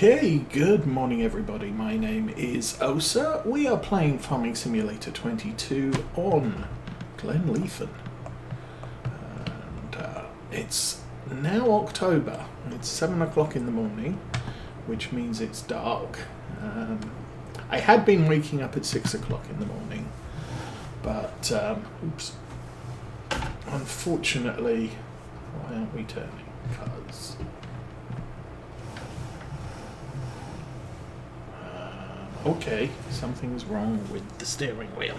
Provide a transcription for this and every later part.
Okay, good morning everybody. My name is Osa. We are playing Farming Simulator 22 on Glenleathann. And it's now October. It's 7 o'clock in the morning, which means it's dark. I had been waking up at 6 o'clock in the morning, but unfortunately, why aren't we turning? Because okay, something's wrong with the steering wheel.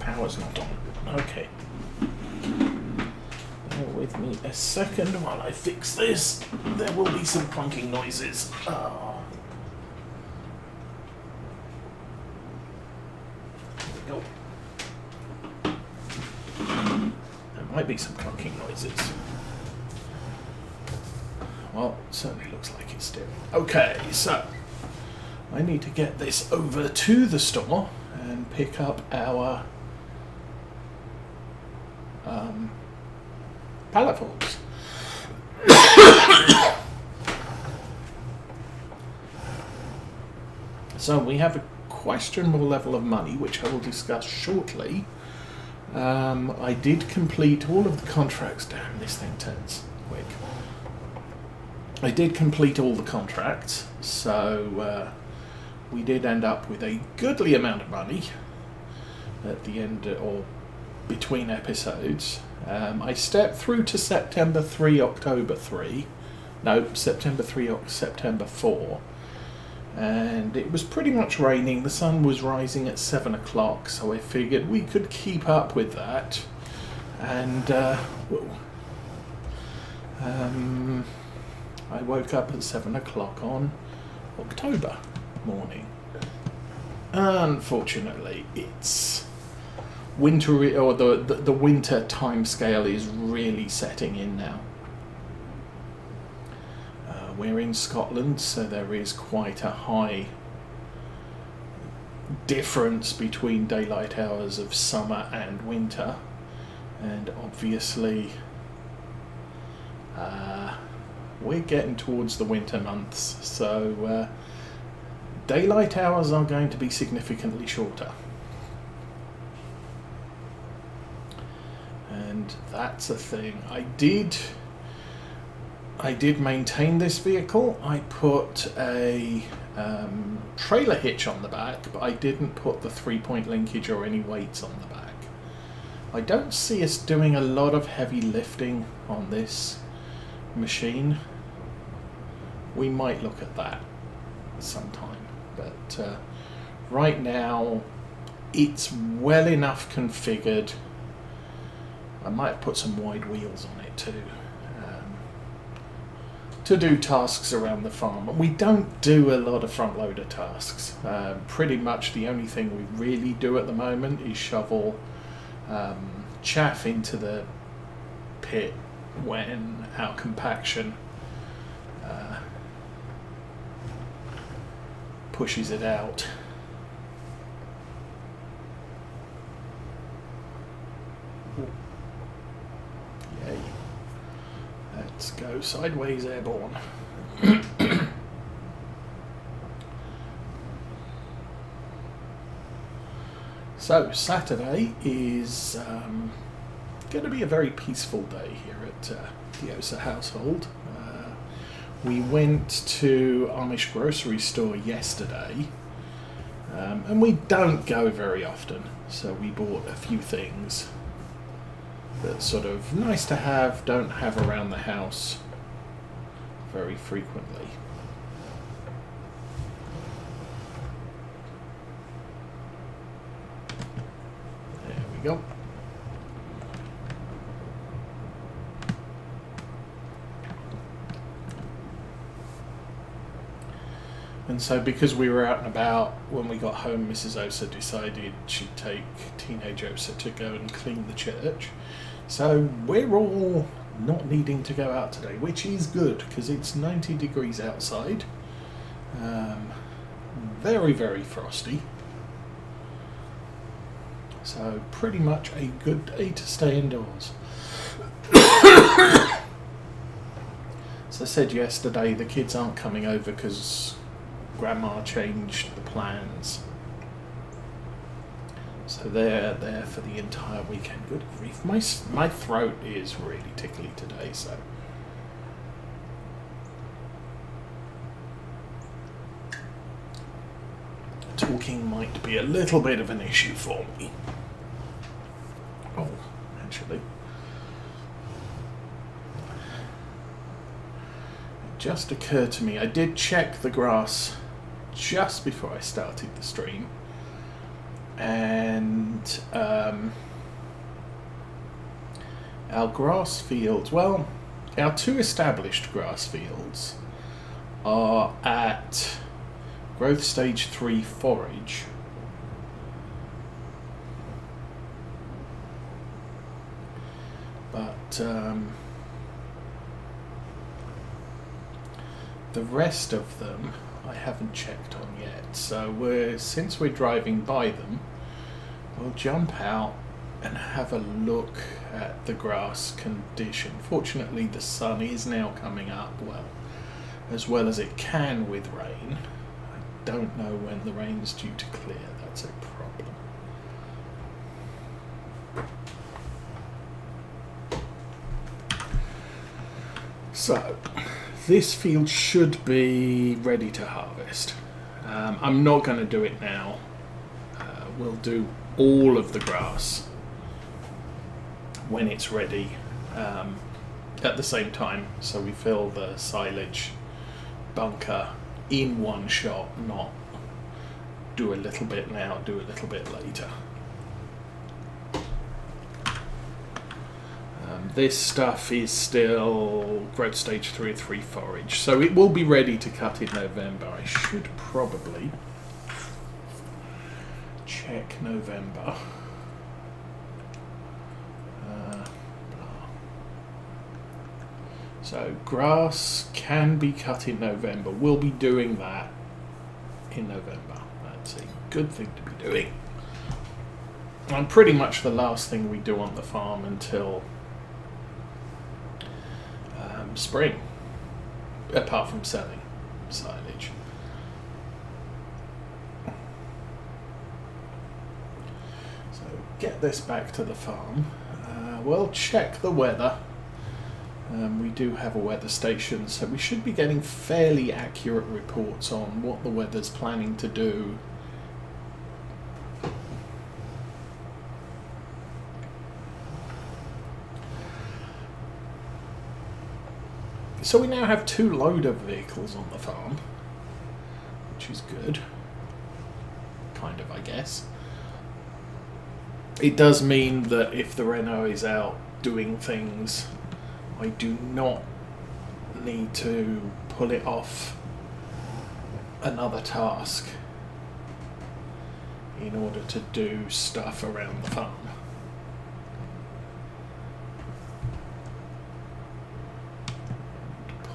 Power's not on. Okay. Bear with me a second while I fix this. There will be some clunking noises. Oh. There we go. There might be some clunking noises. Well, it certainly looks like it's steering. Okay, so I need to get this over to the store and pick up our pallet forks. So we have a questionable level of money, which I will discuss shortly. I did complete all of the contracts. Damn, this thing turns quick. I did complete all the contracts, so we did end up with a goodly amount of money at the end, or between episodes. I stepped through to September 3, October 3. No, September 3, September 4. And it was pretty much raining. The sun was rising at 7 o'clock, so I figured we could keep up with that. And I woke up at 7 o'clock on October morning. Unfortunately, it's winter, or the winter time scale is really setting in now. We're in Scotland, so there is quite a high difference between daylight hours of summer and winter, and obviously we're getting towards the winter months, so daylight hours are going to be significantly shorter. And that's a thing. I did maintain this vehicle. I put a trailer hitch on the back, but I didn't put the 3-point linkage or any weights on the back. I don't see us doing a lot of heavy lifting on this machine. We might look at that sometime, but right now it's well enough configured. I might put some wide wheels on it too, to do tasks around the farm. We don't do a lot of front loader tasks. Pretty much the only thing we really do at the moment is shovel chaff into the pit when our compaction pushes it out. Yay. Let's go sideways airborne. So Saturday is going to be a very peaceful day here at the Osa household. We went to Amish grocery store yesterday, and we don't go very often, so we bought a few things that's sort of nice to have, don't have around the house very frequently. There we go. And so because we were out and about when we got home, Mrs. Osa decided she'd take teenage Osa to go and clean the church. So we're all not needing to go out today, which is good because it's 90 degrees outside. Very, very frosty. So pretty much a good day to stay indoors. As I said yesterday, the kids aren't coming over because Grandma changed the plans. So they're there for the entire weekend. Good grief, my throat is really tickly today, so... talking might be a little bit of an issue for me. Oh, actually. It just occurred to me, I did check the grass just before I started the stream. And our grass fields, well, our 2 established grass fields are at growth stage 3 forage. But the rest of them I haven't checked on yet. So since we're driving by them, we'll jump out and have a look at the grass condition. Fortunately, the sun is now coming up well as it can with rain. I don't know when the rain's due to clear. That's a problem. So, this field should be ready to harvest. I'm not going to do it now. We'll do all of the grass when it's ready at the same time, so we fill the silage bunker in one shot, not do a little bit now, do a little bit later. This stuff is still growth stage 3 forage, so it will be ready to cut in November. I should probably check November. So grass can be cut in November. We'll be doing that in November. That's a good thing to be doing. And pretty much the last thing we do on the farm until spring, apart from selling silage. So get this back to the farm. We'll check the weather. We do have a weather station, so we should be getting fairly accurate reports on what the weather's planning to do. So we now have 2 loader vehicles on the farm, which is good. Kind of, I guess. It does mean that if the Renault is out doing things, I do not need to pull it off another task in order to do stuff around the farm.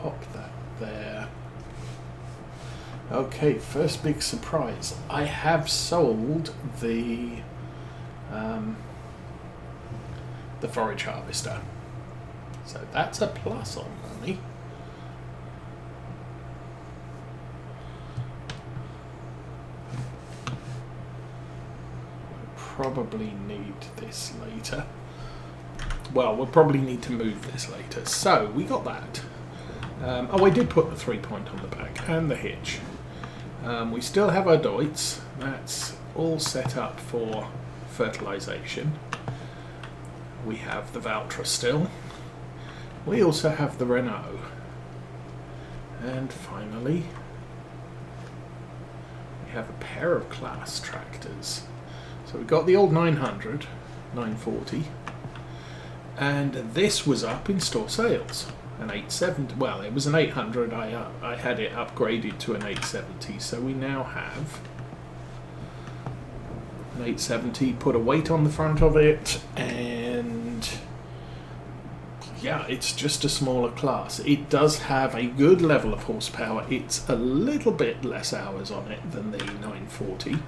Pop that there. Okay, first big surprise. I have sold the forage harvester. So that's a plus on money. We'll probably need this later. Well, we'll probably need to move this later. So we got that. Oh, I did put the 3-point on the back and the hitch. We still have our Deutz. That's all set up for fertilisation. We have the Valtra still. We also have the Renault. And finally, we have a pair of Claas tractors. So we've got the old 900, 940, and this was up in store sales. An 870, well, it was an 800, I had it upgraded to an 870, so we now have an 870, put a weight on the front of it, and yeah, it's just a smaller class. It does have a good level of horsepower. It's a little bit less hours on it than the 940.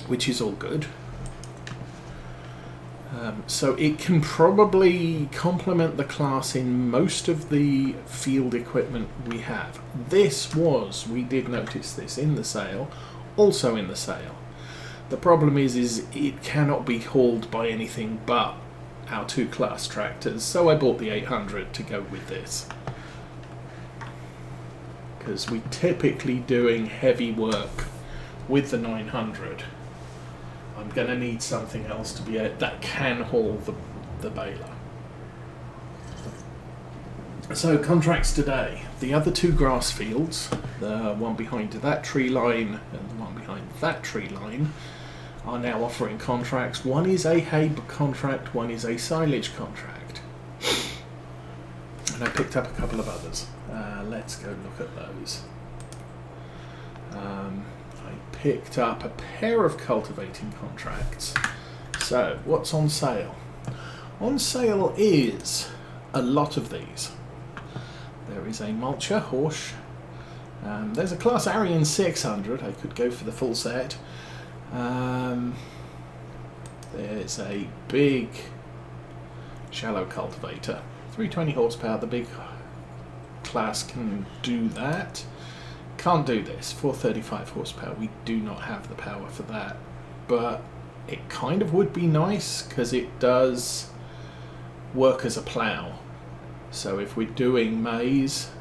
which is all good. So it can probably complement the Claas in most of the field equipment we have. We did notice this in the sale, also in the sale. The problem is it cannot be hauled by anything but our 2 Claas tractors, so I bought the 800 to go with this. Because we're typically doing heavy work with the 900. I'm going to need something else to be that can haul the baler. So contracts today. The other 2 grass fields, the one behind that tree line and the one behind that tree line, are now offering contracts. One is a hay contract, one is a silage contract. And I picked up a couple of others. Let's go look at those. I picked up a pair of cultivating contracts. So, what's on sale? On sale is a lot of these. There is a mulcher, Horsch. There's a Claas Arian 600. I could go for the full set. There's a big shallow cultivator. 320 horsepower. The big Claas can do that. Can't do this. 435 horsepower. We do not have the power for that. But it kind of would be nice because it does work as a plough. So if we're doing maize,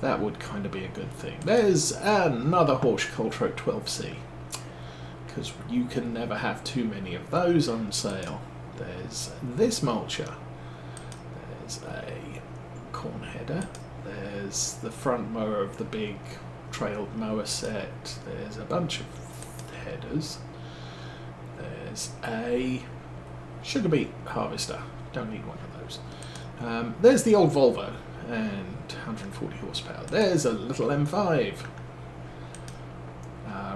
that would kind of be a good thing. There's another Horsch Coltro 12C, because you can never have too many of those on sale. There's this mulcher. There's a corn header. There's the front mower of the big trailed mower set. There's a bunch of headers. There's a sugar beet harvester. Don't need one of those. There's the old Volvo and 140 horsepower. There's a little M5.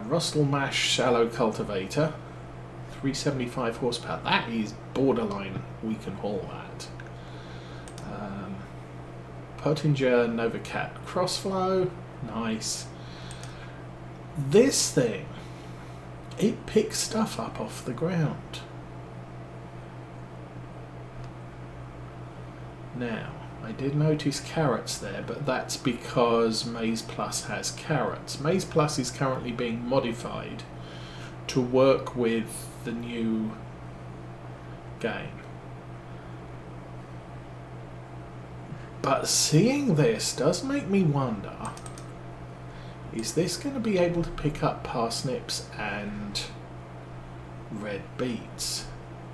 Russell Mash shallow cultivator, 375 horsepower. That is borderline. We can haul that. Pottinger Novacat Crossflow, nice. This thing, it picks stuff up off the ground. Now, I did notice carrots there, but that's because Maize Plus has carrots. Maize Plus is currently being modified to work with the new game. But seeing this does make me wonder, is this going to be able to pick up parsnips and red beets?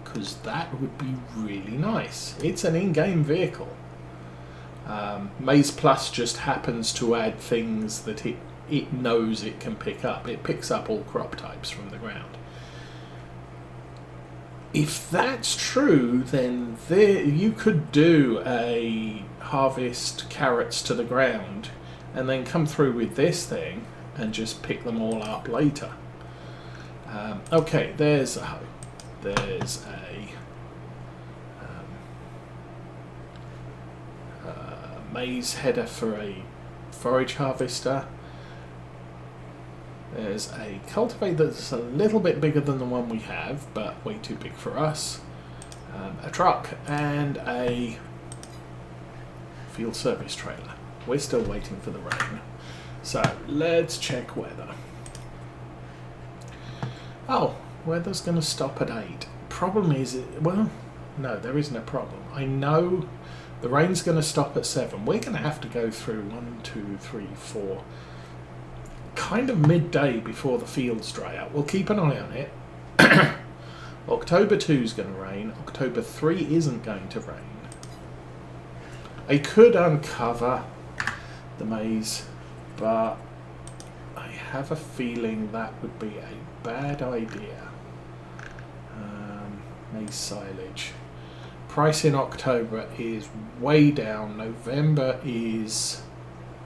Because that would be really nice. It's an in-game vehicle. Maize Plus just happens to add things that it knows it can pick up. It picks up all crop types from the ground. If that's true, then you could do a harvest carrots to the ground and then come through with this thing and just pick them all up later. Okay, there's a hoe. There's a maize header for a forage harvester. There's a cultivator that's a little bit bigger than the one we have, but way too big for us. A truck and a field service trailer. We're still waiting for the rain. So let's check weather. Oh, weather's going to stop at 8. Problem is, well, no, there isn't a problem. I know the rain's going to stop at 7. We're going to have to go through 1, 2, 3, 4, kind of midday before the fields dry out. We'll keep an eye on it. October 2 is going to rain. October 3 isn't going to rain. I could uncover the maize, but I have a feeling that would be a bad idea. Maize silage. Price in October is way down. November is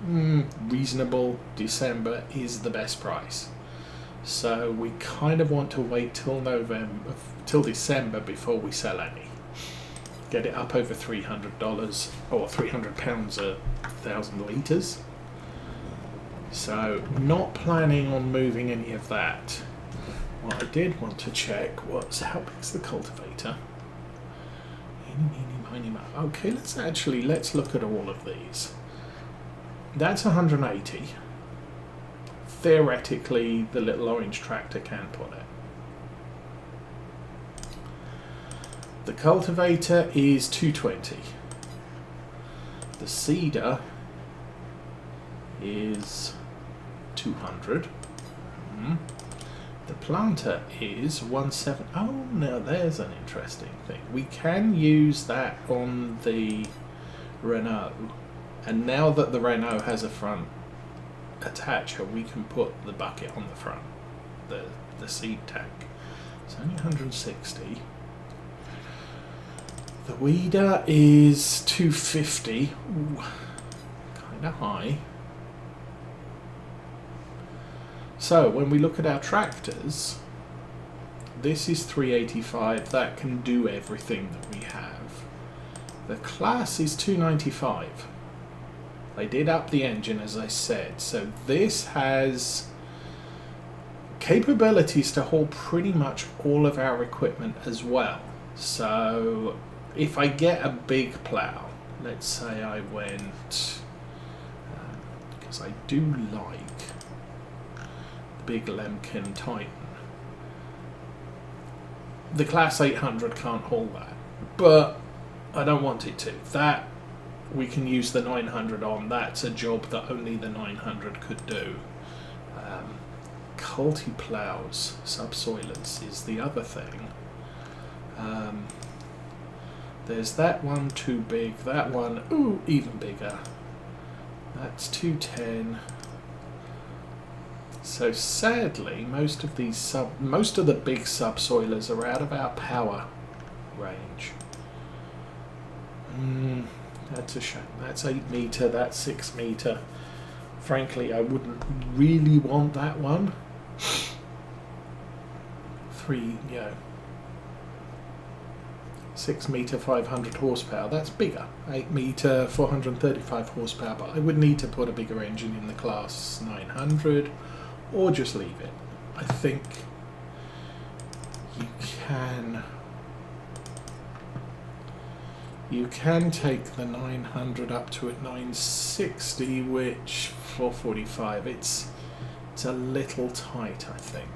reasonable. December is the best price. So we kind of want to wait till December before we sell any. Get it up over $300 or £300 a 1,000 litres. So not planning on moving any of that. What I did want to check was how big's the cultivator. Okay, let's look at all of these. That's 180. Theoretically, the little orange tractor can put it. The cultivator is 220. The seeder is 200. The planter is 170. Oh, now there's an interesting thing. We can use that on the Renault, and now that the Renault has a front attacher, we can put the bucket on the front, the seed tank. It's only 160. The weeder is 250. Ooh, kind of high. So when we look at our tractors, this is 385. That can do everything that we have. The Claas is 295. They did up the engine, as I said, so this has capabilities to haul pretty much all of our equipment as well. So if I get a big plough, let's say I went, because I do like the big Lemken Titan. The Claas 800 can't haul that, but I don't want it to. That we can use the 900 on. That's a job that only the 900 could do. Culti ploughs, subsoilers is the other thing. There's that one too big, that one, ooh, even bigger. That's 210. So sadly, most of the big subsoilers are out of our power range. That's a shame. That's 8 meter, that's 6 meter. Frankly, I wouldn't really want that one. 6 meter, 500 horsepower. That's bigger. 8 meter, 435 horsepower. But I would need to put a bigger engine in the Claas 900, or just leave it. I think you can take the 900 up to at 960, which 445. It's a little tight, I think.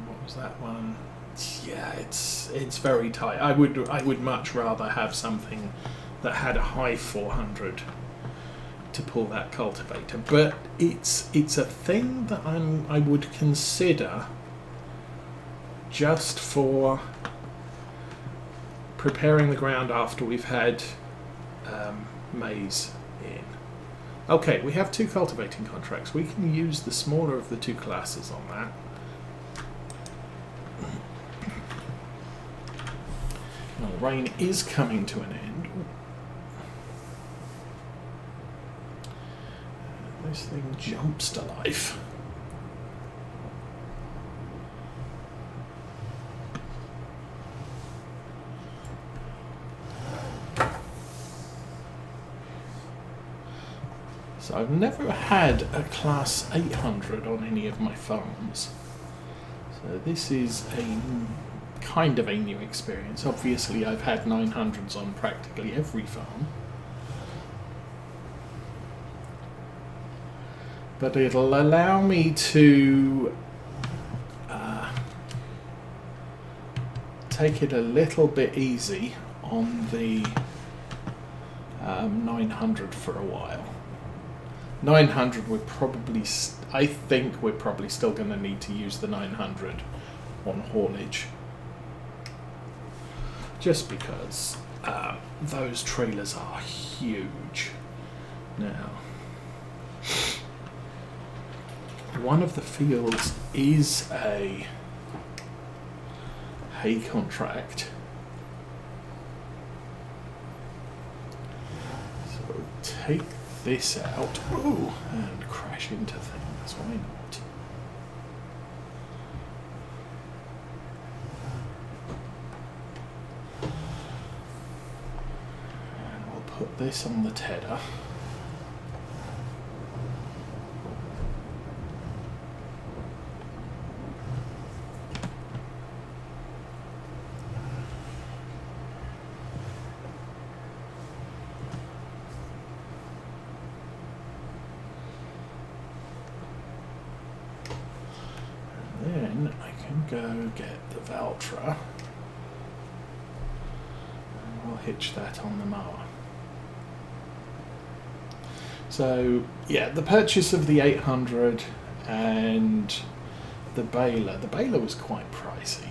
What was that one? Yeah, it's very tight. I would much rather have something that had a high 400 to pull that cultivator, but it's a thing that I would consider just for preparing the ground after we've had maize in. Okay, we have 2 cultivating contracts. We can use the smaller of the 2 classes on that. Now, the rain is coming to an end. This thing jumps to life. So I've never had a Claas 800 on any of my farms. So this is a kind of a new experience. Obviously I've had 900s on practically every farm. But it'll allow me to take it a little bit easy on the 900 for a while. 900 we're probably, I think we're probably still going to need to use the 900 on haulage. Just because those trailers are huge. Now, one of the fields is a hay contract. So take this out, ooh, and crash into things, why not? And we'll put this on the tedder. go get the Valtra. And we'll hitch that on the mower. So, yeah, the purchase of the 800 and the baler. The baler was quite pricey,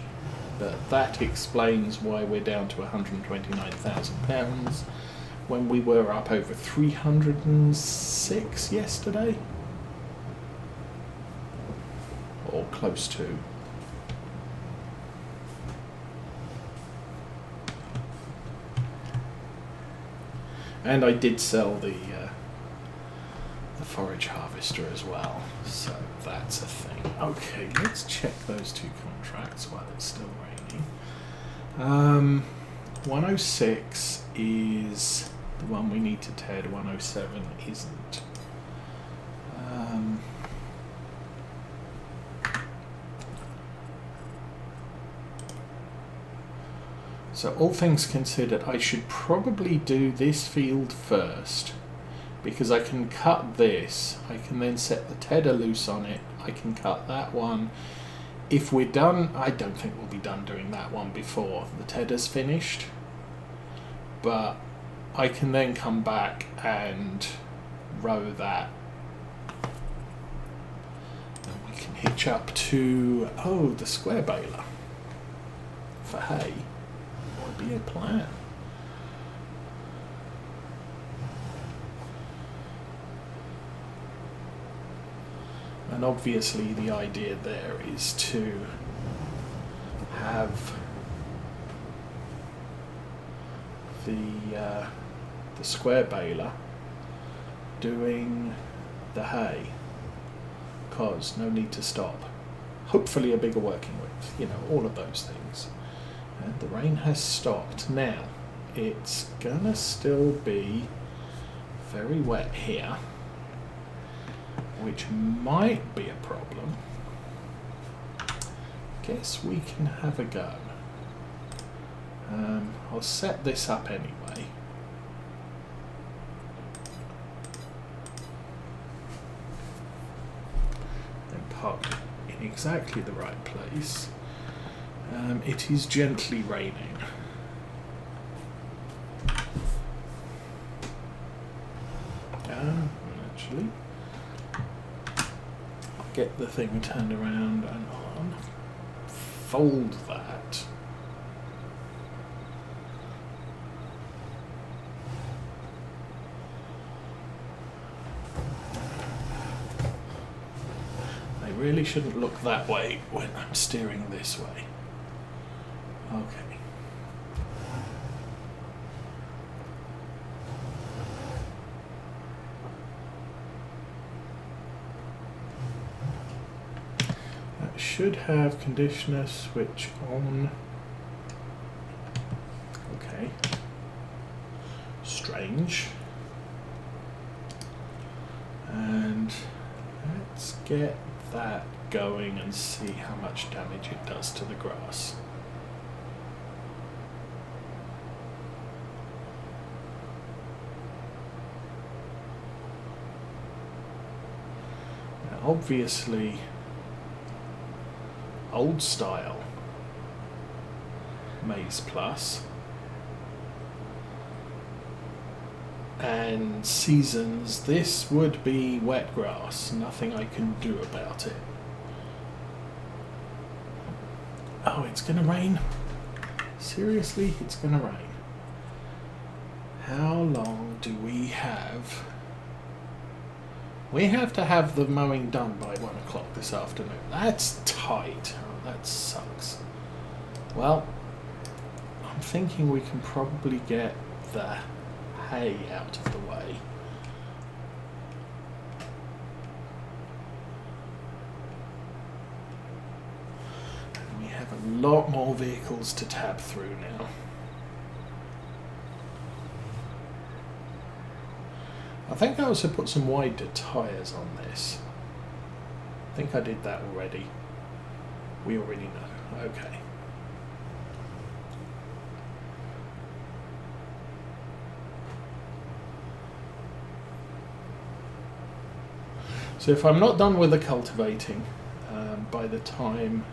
but that explains why we're down to £129,000 when we were up over 306 yesterday. Or close to. And I did sell the forage harvester as well, so that's a thing. Okay, let's check those two contracts while it's still raining. 106 is the one we need to TED, 107 isn't. So all things considered, I should probably do this field first, because I can cut this. I can then set the tedder loose on it. I can cut that one. If we're done, I don't think we'll be done doing that one before the tedder's finished. But I can then come back and row that. And we can hitch up to, the square baler for hay. Would be a plan. And obviously the idea there is to have the square baler doing the hay, because no need to stop. Hopefully a bigger working width, all of those things. And the rain has stopped. Now, it's gonna still be very wet here, which might be a problem. Guess we can have a go. I'll set this up anyway. And park it in exactly the right place. It is gently raining. Actually, get the thing turned around and unfold that. I really shouldn't look that way when I'm steering this way. Okay. That should have conditioner switch on. Okay. Strange. And let's get that going and see how much damage it does to the grass. Obviously, old style Maize Plus and seasons, this would be wet grass, nothing I can do about it. Oh, it's gonna rain? Seriously, it's gonna rain. How long do we have? We have to have the mowing done by 1 o'clock this afternoon. That's tight. Oh, that sucks. Well, I'm thinking we can probably get the hay out of the way. And we have a lot more vehicles to tab through now. I think I also put some wider tyres on this. I think I did that already. We already know. Okay. So if I'm not done with the cultivating by the time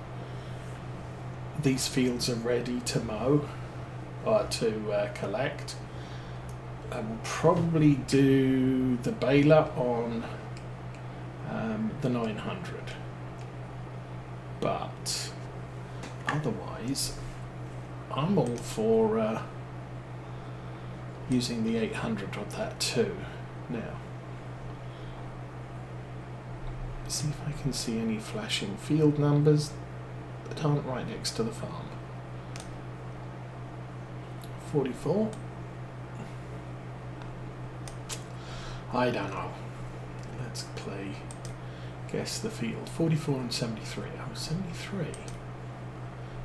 these fields are ready to mow or to collect. I will probably do the baler on the 900, but otherwise I'm all for using the 800 of that too. Now, see if I can see any flashing field numbers that aren't right next to the farm. 44. I don't know. Let's play guess the field. 44 and 73. Oh, 73.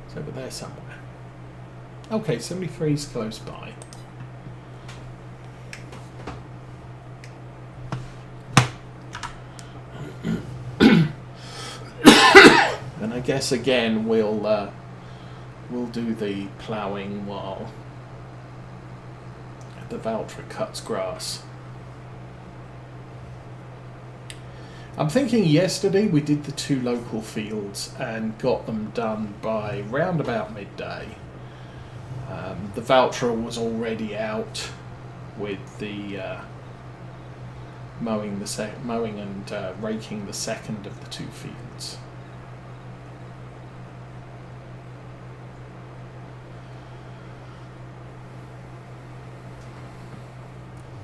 It's over there somewhere. Okay, 73 is close by. And I guess again we'll do the ploughing while the Valtra cuts grass. I'm thinking yesterday we did the 2 local fields and got them done by round about midday. The Valtra was already out with the mowing and raking the second of the 2 fields.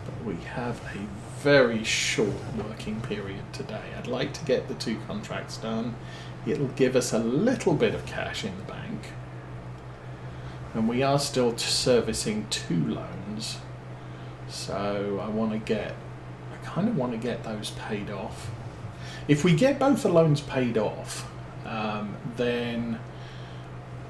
But we have a very short working period today. I'd like to get the 2 contracts done. It'll give us a little bit of cash in the bank. And we are still servicing 2 loans. So I kind of want to get those paid off. If we get both the loans paid off, then